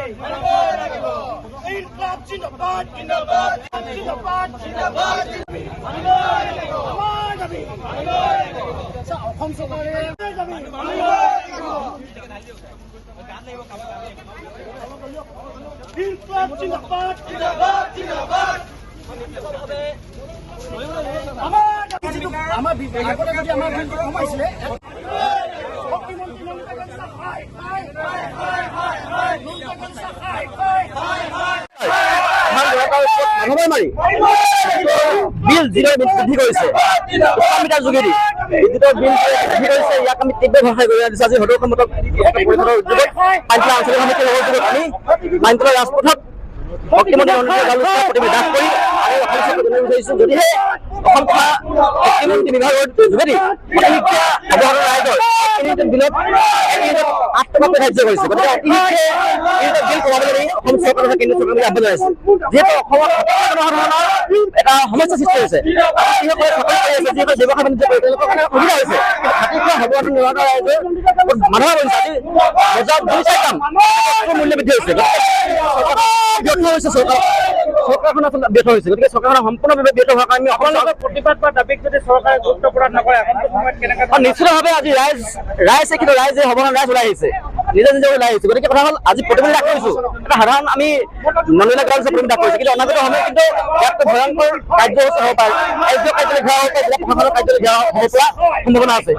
ইনকলাব জিন্দাবাদ জিন্দাবাদ জিন্দাবাদ জিন্দাবাদ আমাৰ দাবী অসম চৰকাৰে দাবী ইনকলাব জিন্দাবাদ জিন্দাবাদ জিন্দাবাদ আমাৰ আগতে যদি আমাৰ সোমাইছিলে বিল যিদৰে বৃদ্ধি কৰিছে মিটাৰ যোগেদি বিদ্যুতৰ বিল বৃদ্ধি কৰিছে, ইয়াক আমি তীব্ৰ ভাষাৰে গৰিহণা দিছো। আজি সদৌ অসমত পৰিষদৰ উদ্যোগত পানীতোলা আঞ্চলিক সমিতিৰ উদ্যোগত আমি পানীতোলা ৰাজপথত শক্তিমন্ত্ৰী ৰঞ্জিত গালুকৰ প্ৰতিবাদ দাস কৰি আমি অসম চৰকাৰক বিচাৰিছো, যদিহে অসম তথা শক্তিমন্ত্ৰী বিভাগৰ যোগেদি অতিশীঘ্ৰে অৱসৰৰ ৰাইজৰ বিলত 8 টকা ধাৰ্য কৰিছে, গতিকে অতিশীঘ্ৰে বিল কমাবলৈ অসম চৰকাৰ তথা কেন্দ্ৰীয় চৰকাৰক আহ্বান জনাইছো। যিহেতু অসমত ধৰণৰ এটা সমস্যা সৃষ্টি হৈছে, যিসকলে চাকৰি কৰি আছে, যিসকলে ব্যৱসায় বাণিজ্য কৰে, তেওঁলোকৰ কাৰণে সুবিধা হৈছে, কিন্তু খাতিখোৱা সৰ্বসাধাৰণ নিৰ্মাতা ৰাইজৰ মানুহৰ বঞ্চা আজি বজাৰত 2-4 দাম মূল্য বৃদ্ধি হৈছে, ব্যৰ্থ হৈছে চৰকাৰখন ব্যৰ্থ হৈছে। গতিকে চৰকাৰখন সম্পূৰ্ণভাৱে ব্যৰ্থ হোৱাৰ কাৰণে আপোনালোকৰ প্ৰতিবাদ বা দাবীক যদি চৰকাৰে গুৰুত্ব প্ৰদান নকৰে নিশ্চিতভাৱে আজি ৰাইজে কিন্তু ৰাইজে সৰ্বসাধাৰণ ৰাইজ ওলাই আহিছে, নিজে নিজে ওলাই আহিছে। গতিকে কথা হ'ল আজি প্ৰতিবাদ লাভ কৰিছো, এটা সাধাৰণ আমি নলনীয়া গাঁৱত প্ৰতিবাদ লাভ কৰিছো, কিন্তু অনাগত সময় কিন্তু ইয়াতকৈ ভয়ংকৰ কাৰ্যসূচী হ'ব পাৰে, ৰাজ্য কাৰ্যালয় ঘেৰাও হ'ব পাৰে, জিলা প্ৰশাসনৰ কাৰ্যালয় ঘেৰাও হ'ব পৰা সম্ভাৱনা আছে।